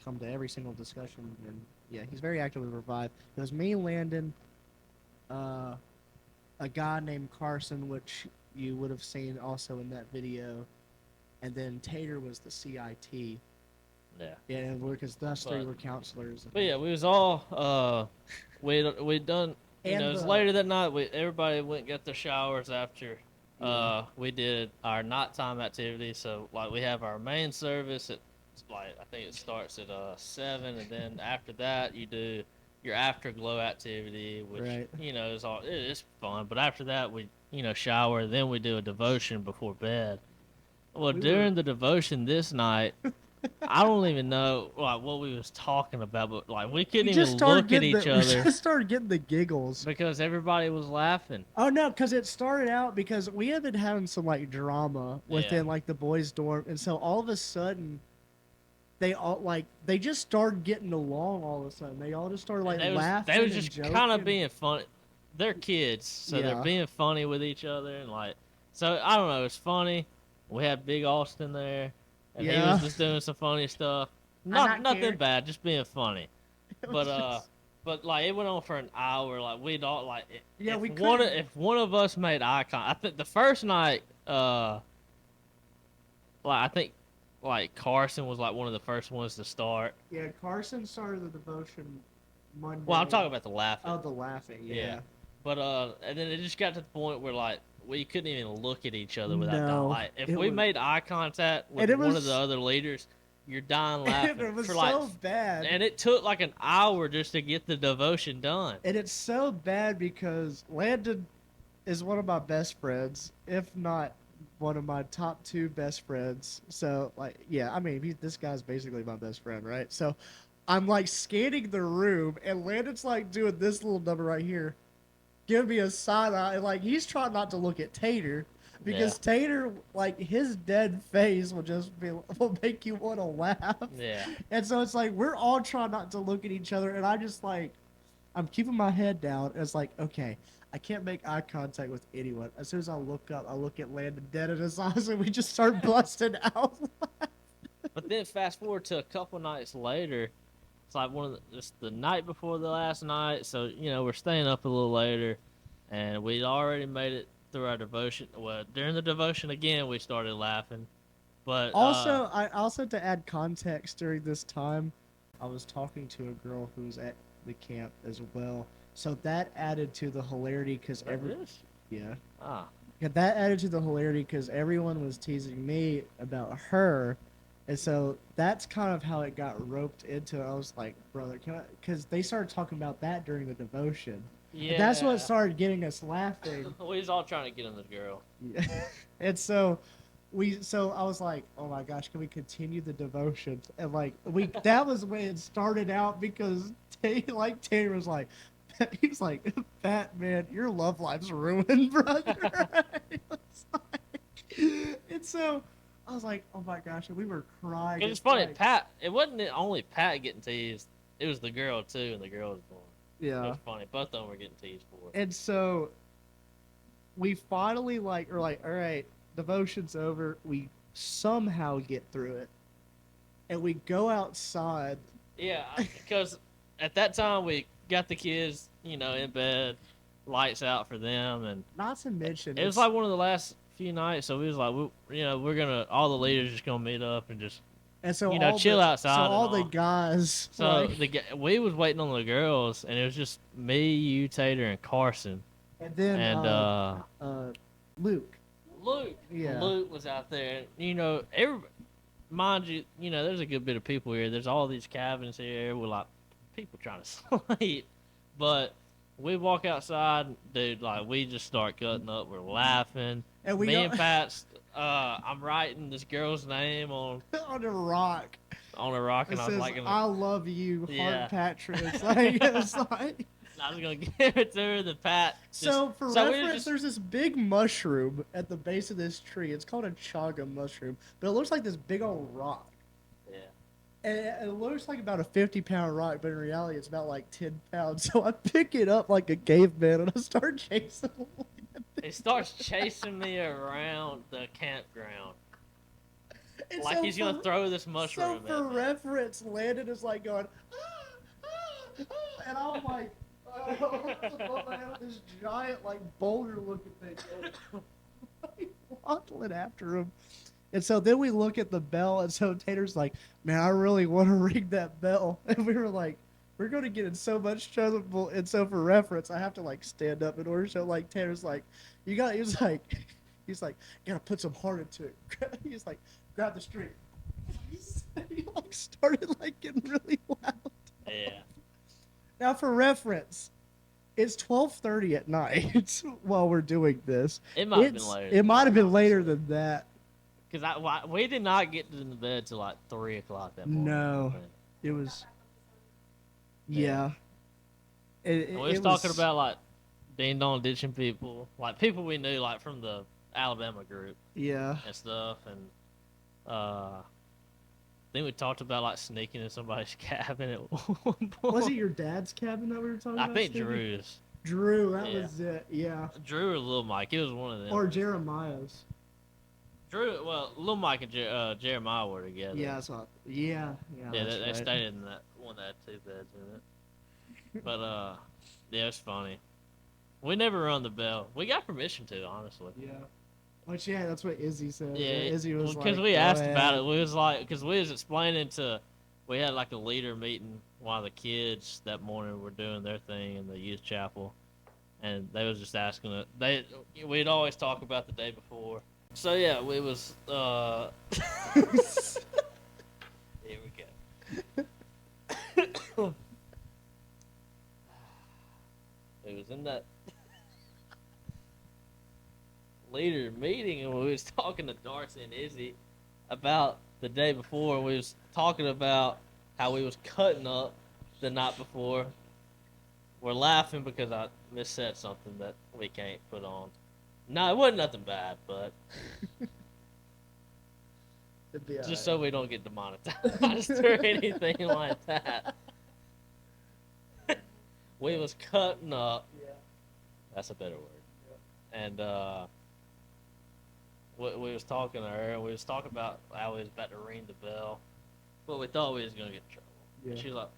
come to every single discussion, and yeah, he's very active with Revive. It was me, Landon, a guy named Carson, which you would have seen also in that video, and then Tater was the CIT. Yeah. Yeah, because us three were counselors. But yeah, we was all we'd done. It was later that night. Everybody went and got their showers after. We did our nighttime activity. So like we have our main service at I think it starts at 7, and then after that you do your afterglow activity, which is all it's fun. But after that we shower, then we do a devotion before bed. Well, during the devotion this night. I don't even know what we was talking about, but we couldn't even look at each other. We just started getting the giggles because everybody was laughing. Oh no, because it started out because we had been having some drama within the boys' dorm, and so all of a sudden, they just started getting along. All of a sudden, they all just started laughing. They was just kind of being funny. They're kids, so they're being funny with each other, and so I don't know. It's funny. We had Big Austin there. And he was just doing some funny stuff. Nothing bad, just being funny. But it went on for an hour. We'd all if one of us made eye contact. I think the first night, I think Carson was one of the first ones to start. Yeah, Carson started the devotion Monday. Well, I'm talking about the laughing. Oh, the laughing. Yeah. But and then it just got to the point where we couldn't even look at each other without dying. If we made eye contact with one of the other leaders, you're dying laughing. It was so bad. And it took an hour just to get the devotion done. And it's so bad because Landon is one of my best friends, if not one of my top 2 best friends. So, this guy's basically my best friend, right? So, I'm scanning the room, and Landon's doing this little number right here. Give me a side eye, and he's trying not to look at Tater because Tater, his dead face will make you want to laugh. Yeah. And so it's we're all trying not to look at each other, and I just I'm keeping my head down. And it's okay, I can't make eye contact with anyone. As soon as I look up, I look at Landon dead in his eyes, and we just start busting out. But then fast forward to a couple nights later. It's it's the night before the last night, so we're staying up a little later, and we'd already made it through our devotion. Well, during the devotion again, we started laughing. But Also to add context during this time, I was talking to a girl who was at the camp as well. So that added to the hilarity because yeah. Ah. Yeah, that added to the hilarity because everyone was teasing me about her, and so that's kind of how it got roped into it. I was like, brother, can I? Because they started talking about that during the devotion. Yeah. And that's what started getting us laughing. We was all trying to get on this girl. Yeah. And so I was like, oh my gosh, can we continue the devotion? And like that was when it started out because Taylor was like, he was like, Fat man, your love life's ruined, brother. And so I was like, oh my gosh, and we were crying. It's funny, Pat. It wasn't only Pat getting teased. It was the girl too, and the girl was born. Yeah. It was funny. Both of them were getting teased for it. And so we finally were like, all right, devotion's over. We somehow get through it, and we go outside. Yeah, because at that time we got the kids, in bed, lights out for them, and not to mention it was like one of the last few nights. So we was like, we're gonna all the leaders just gonna meet up and just chill outside. So all the guys. So we was waiting on the girls, and it was just me, you, Tater, and Carson, and then Luke. Yeah. Luke was out there. Mind you, there's a good bit of people here. There's all these cabins here with like people trying to sleep, but we walk outside, dude. Like we just start cutting up. We're laughing. And and Pat's. I'm writing this girl's name on on a rock. On a rock, and it I was says, like, "I love you, yeah. Heart Patrick." It's like. I was gonna give it to her. The Pat. For reference, there's this big mushroom at the base of this tree. It's called a chaga mushroom, but it looks like this big old rock. Yeah. And it looks like about a 50-pound rock, but in reality, it's about like 10 pounds. So I pick it up like a caveman, and I start chasing him. He starts chasing me around the campground. And like he's gonna throw this mushroom. So for reference, Landon is like going, and I'm like. This giant like boulder looking thing waddling after him. And so then we look at the bell, and so Tater's like, man, I really want to ring that bell. And we were like, we're going to get in so much trouble. And so for reference, I have to like stand up in order. So like Tater's like, he's like, you gotta put some heart into it. He's like, grab the string. He like started like getting really loud. Yeah. Now, for reference, it's 12:30 at night while we're doing this. It might have been later. It might have been later than that. Because we did not get to the bed till like 3 o'clock that morning. No, it was. Yeah. We was talking about like ding dong ditching people, like people we knew, like from the Alabama group. Yeah. And stuff, and then we talked about like sneaking in somebody's cabin at one point. Was it your dad's cabin that we were talking about? I think Drew's. Drew, that was it. Yeah. Drew or Lil Mike, it was one of them. Or Jeremiah's. Drew, well, Lil Mike and Jeremiah were together. Yeah, yeah. Yeah, they stayed in that one that had 2 beds in it. But yeah, it's funny. We never rung the bell. We got permission to, honestly. Yeah. Which, yeah, that's what Izzy said. Yeah, Izzy was like, because we asked about it. We was like, because we was explaining we had like a leader meeting while the kids that morning were doing their thing in the youth chapel, and they was just asking it. We'd always talk about the day before. So yeah, we was. Here we go. It was in that leader meeting, and we was talking to Darcy and Izzy about the day before. We was talking about how we was cutting up the night before. We're laughing because I missaid something that we can't put on. No, it wasn't nothing bad, but just so we don't get demonetized or anything like that. We was cutting up. Yeah. That's a better word. Yeah. And we was talking to her, and we was talking about how we was about to ring the bell, but we thought we was gonna get in trouble. Yeah. And she was like,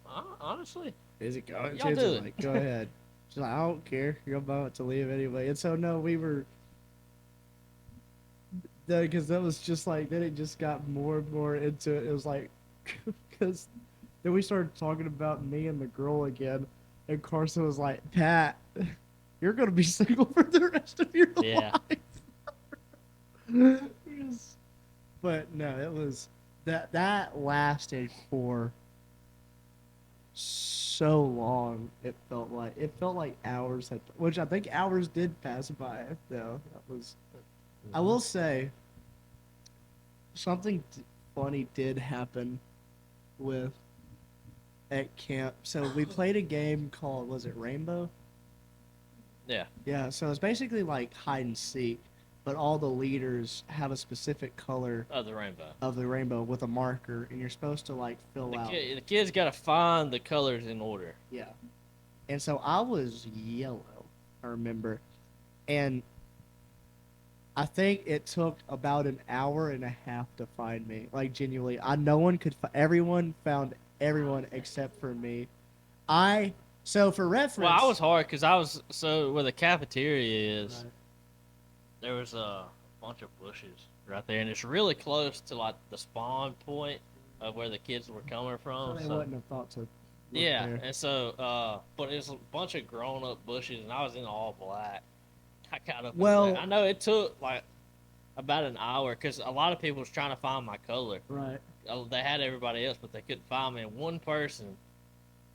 honestly, is it going? Y'all do it. Like, go ahead. She's like, I don't care. You're about to leave anyway. And so no, we were because that was just like then it just got more and more into it. It was like because then we started talking about me and the girl again, and Carson was like, Pat, you're gonna be single for the rest of your Yeah. life. But no, it was that lasted for so long. It felt like hours had, which I think hours did pass by though. That was. I will say something funny did happen with at camp. So we played a game called, was it Rainbow? Yeah. Yeah, so it's basically like hide and seek, but all the leaders have a specific color Oh, the rainbow. of the rainbow with a marker, and you're supposed to like fill out. The kids got to find the colors in order. Yeah. And so I was yellow, I remember. And I think it took about an hour and a half to find me. Like genuinely, no one could. Everyone found everyone except for me. So for reference. Well, I was hard because I was so where the cafeteria is. Right. There was a bunch of bushes right there, and it's really close to like the spawn point of where the kids were coming So from. they wouldn't have thought to. Look Yeah, there. and so, but it's a bunch of grown up bushes, and I was in all black. I got up. Well- I know it took like about an hour because a lot of people was trying to find my color. Right. They had everybody else, but they couldn't find me. And one person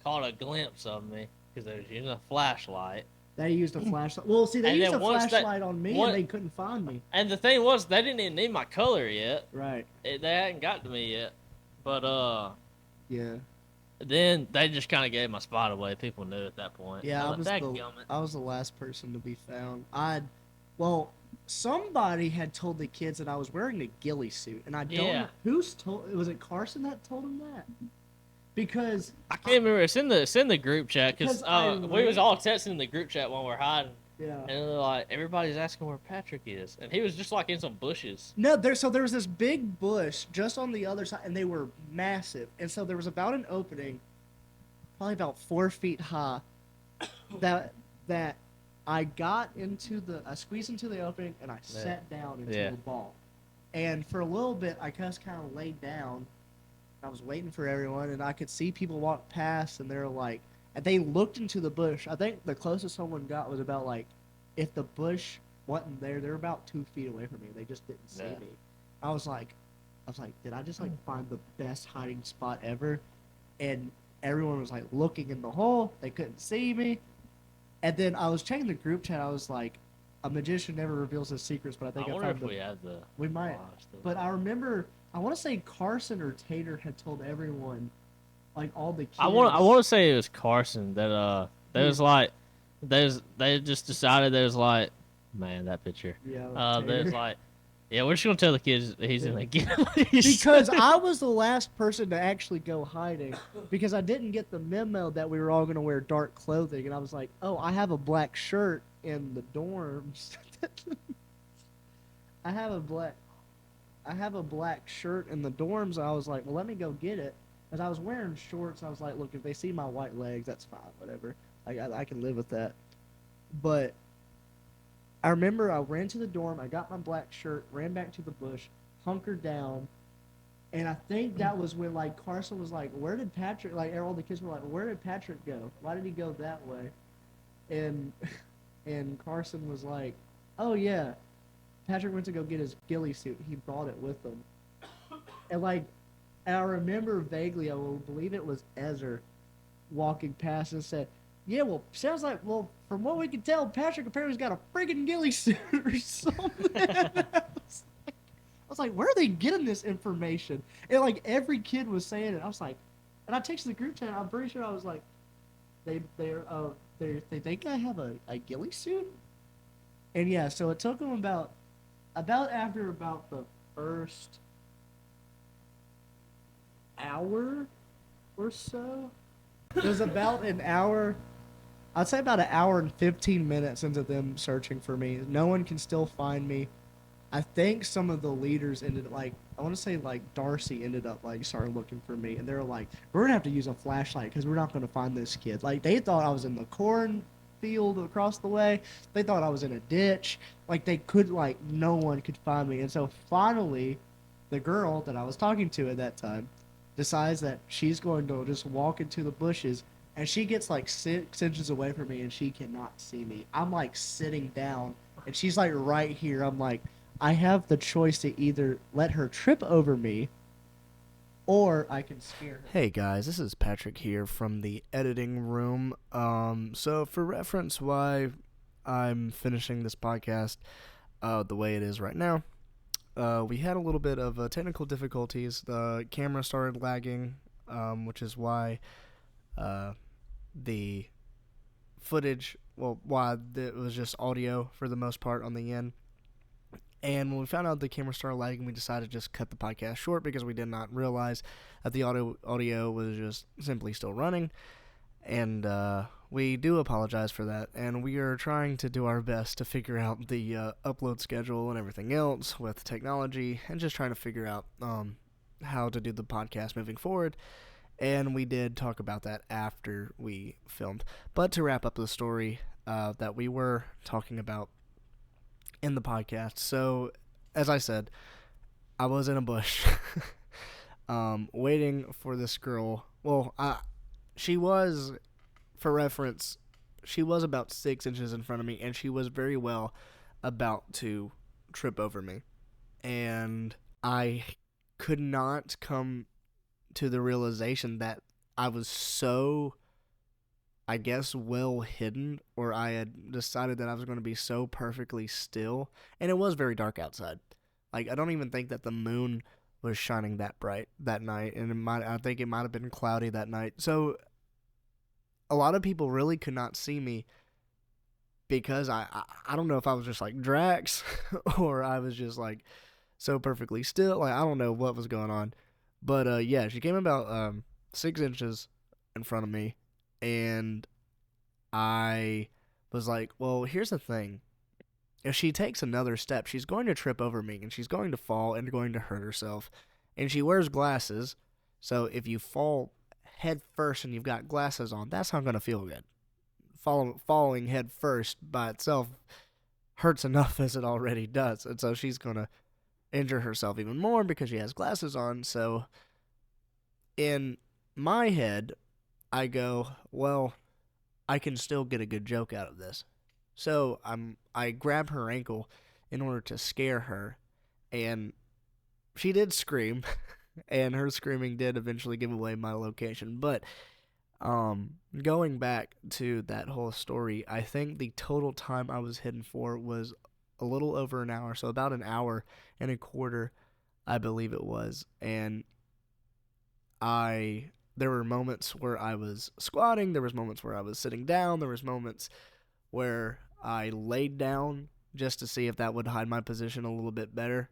caught a glimpse of me because they was using a flashlight. They used a flashlight. Well, see, they And used a then once flashlight on me, one- and they couldn't find me. And the thing was, they didn't even need my color yet. Right. They hadn't got to me yet. But Yeah. then they just kind of gave my spot away. People knew at that point. Yeah, I'm like, "Dadgummit." I was the last person to be found. Somebody had told the kids that I was wearing a ghillie suit, and I don't Yeah. know who's told. Was it Carson that told him that? Because I can't remember. It's in the group chat because 'Cause I we was read- all texting in the group chat while we're hiding, yeah. and they're like, everybody's asking where Patrick is, and he was just like in some bushes. No, there was this big bush just on the other side, and they were massive. And so there was about an opening, probably about 4 feet high, that I squeezed into the opening, and I sat down into Yeah. a ball. And for a little bit, I just kind of laid down. I was waiting for everyone, and I could see people walk past, and they're like, and they looked into the bush. I think the closest someone got was about like, if the bush wasn't there, they're about 2 feet away from me. They just didn't see Yeah. me. I was like, did I just like find the best hiding spot ever? And everyone was like looking in the hole. They couldn't see me. And then I was checking the group chat. I was like, a magician never reveals his secrets, but I think I I wonder found if the we had the. we might. flash still. But I remember, I want to say Carson or Tater had told everyone, like all the kids. I want to say it was Carson that there was like, they just decided there's like, man, that picture. Yeah. There's Tater. like, yeah, we're just gonna tell the kids he's in Yeah. the ghillies. Because I was the last person to actually go hiding because I didn't get the memo that we were all going to wear dark clothing, and I was like, oh, I have a black shirt in the dorms. I have a black shirt in the dorms. I was like, well, let me go get it. As I was wearing shorts, I was like, look, if they see my white legs, that's fine, whatever. I can live with that. But I remember I ran to the dorm, I got my black shirt, ran back to the bush, hunkered down, and I think that was when like Carson was like, where did Patrick, like all the kids were like, where did Patrick go? Why did he go that way? And Carson was like, oh yeah, Patrick went to go get his ghillie suit. He brought it with him. And I remember vaguely, I will believe it was Ezer walking past and said, yeah, well, sounds like, well, from what we can tell, Patrick apparently's got a friggin' ghillie suit or something. I was like, where are they getting this information? And like every kid was saying it. I was like, and I texted the group chat. I'm pretty sure I was like, they think I have a ghillie suit. And yeah, so it took them about after about the first hour or so. It was about an hour. I'd say about an hour and 15 minutes into them searching for me. No one can still find me. I think some of the leaders ended like, I want to say like Darcy ended up like started looking for me, and they were like, we're gonna have to use a flashlight because we're not gonna find this kid. Like they thought I was in the corn field across the way. They thought I was in a ditch. Like they could, like no one could find me. And so finally, the girl that I was talking to at that time decides that she's going to just walk into the bushes, and she gets like 6 inches away from me and she cannot see me. I'm like sitting down and she's like right here. I'm like, I have the choice to either let her trip over me or I can scare her. Hey guys, this is Patrick here from the editing room. So for reference why I'm finishing this podcast the way it is right now, we had a little bit of technical difficulties. The camera started lagging, which is why the footage, why it was just audio for the most part on the end. And when we found out the camera started lagging, we decided to just cut the podcast short because we did not realize that the audio was just simply still running. And we do apologize for that. And we are trying to do our best to figure out the upload schedule and everything else with technology, and just trying to figure out how to do the podcast moving forward. And we did talk about that after we filmed. But to wrap up the story that we were talking about in the podcast. So, as I said, I was in a bush waiting for this girl. Well, she was, for reference, she was about 6 inches in front of me, and she was very well about to trip over me. And I could not come to the realization that I was so, I guess, well hidden, or I had decided that I was going to be so perfectly still. And it was very dark outside. Like, I don't even think that the moon was shining that bright that night, and I think it might have been cloudy that night. So a lot of people really could not see me because I don't know if I was just like Drax or I was just like so perfectly still. Like, I don't know what was going on. But yeah, she came about 6 inches in front of me, and I was like, well, here's the thing. If she takes another step, she's going to trip over me, and she's going to fall and going to hurt herself. And she wears glasses, so if you fall head first and you've got glasses on, that's not going to feel good. Falling head first by itself hurts enough as it already does, and so she's going to injure herself even more because she has glasses on. So in my head, I go, well, I can still get a good joke out of this. So I grab her ankle in order to scare her, and she did scream, and her screaming did eventually give away my location. But going back to that whole story, I think the total time I was hidden for was a little over an hour, so about an hour and a quarter, I believe it was. And there were moments where I was squatting, there was moments where I was sitting down, there was moments where I laid down just to see if that would hide my position a little bit better.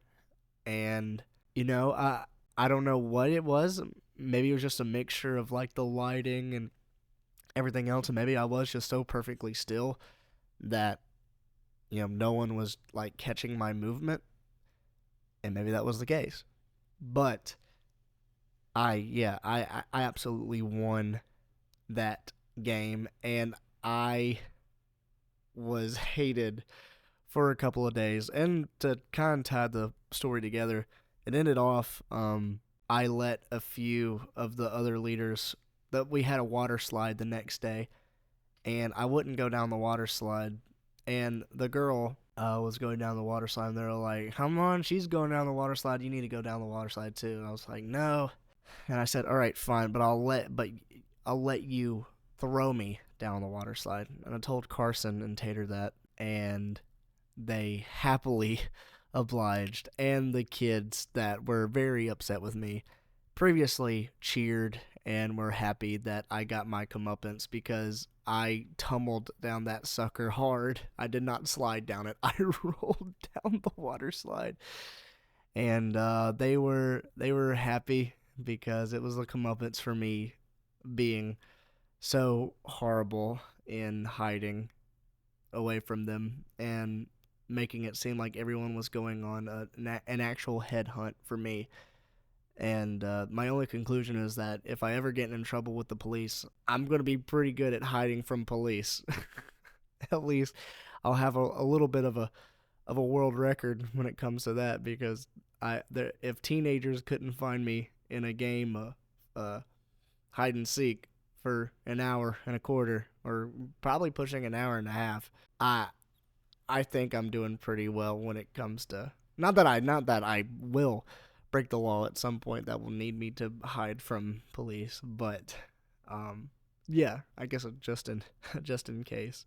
And I don't know what it was. Maybe it was just a mixture of like the lighting and everything else, and maybe I was just so perfectly still that no one was like catching my movement, and maybe that was the case. But I absolutely won that game, and I was hated for a couple of days. And to kind of tie the story together, it ended off, I let a few of the other leaders, that we had a water slide the next day, and I wouldn't go down the water slide. And the girl was going down the water slide, and they were like, come on, she's going down the water slide, you need to go down the water slide too. And I was like, no. And I said, all right, fine, but I'll let you throw me down the water slide. And I told Carson and Tater that, and they happily obliged. And the kids that were very upset with me previously cheered and were happy that I got my comeuppance, because I tumbled down that sucker hard. I did not slide down it. I rolled down the water slide. And they were happy because it was a comeuppance for me being so horrible in hiding away from them and making it seem like everyone was going on an actual headhunt for me. And my only conclusion is that if I ever get in trouble with the police, I'm going to be pretty good at hiding from police. at least I'll have a little bit of a world record when it comes to that, because if teenagers couldn't find me in a game hide and seek for an hour and a quarter, or probably pushing an hour and a half, I think I'm doing pretty well when it comes to, not that I will break the law at some point that will need me to hide from police, but yeah, I guess just in case.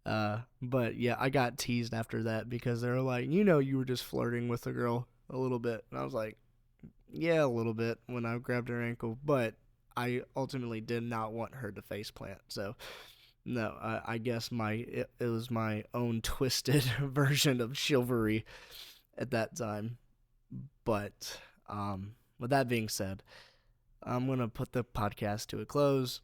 But yeah, I got teased after that because they were like, you were just flirting with the girl a little bit, and I was like, yeah, a little bit, when I grabbed her ankle, but I ultimately did not want her to face plant. So no, I guess it was my own twisted version of chivalry at that time. But with that being said, I'm gonna put the podcast to a close.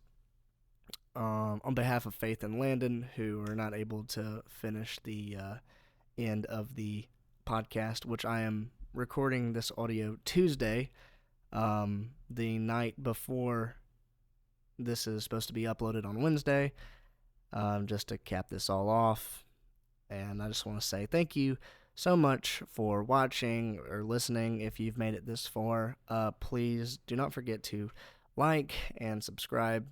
On behalf of Faith and Landon, who are not able to finish the end of the podcast, which I am recording this audio Tuesday, the night before this is supposed to be uploaded on Wednesday, just to cap this all off. And I just want to say thank you so much for watching or listening. If you've made it this far, please do not forget to like and subscribe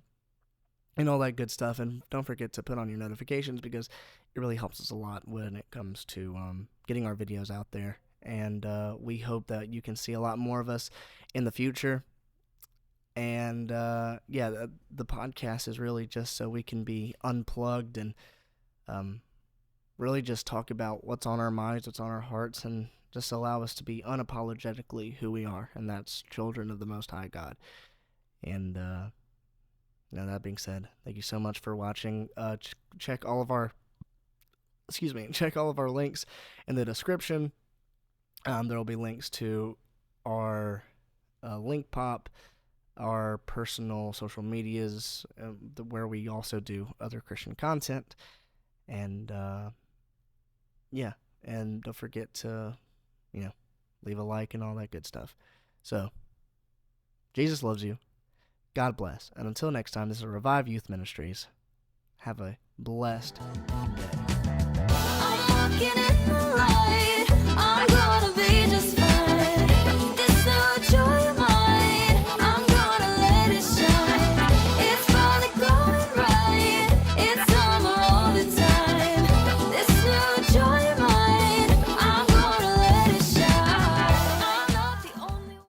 and all that good stuff, and don't forget to put on your notifications, because it really helps us a lot when it comes to getting our videos out there. And we hope that you can see a lot more of us in the future. And yeah, the podcast is really just so we can be unplugged and really just talk about what's on our minds, what's on our hearts, and just allow us to be unapologetically who we are, and that's children of the Most High God. And now, that being said, thank you so much for watching. Check all of our links in the description. There will be links to our LINKPOP, our personal social medias, where we also do other Christian content. And yeah, and don't forget to, leave a like and all that good stuff. So, Jesus loves you. God bless. And until next time, this is Revive Youth Ministries. Have a blessed day.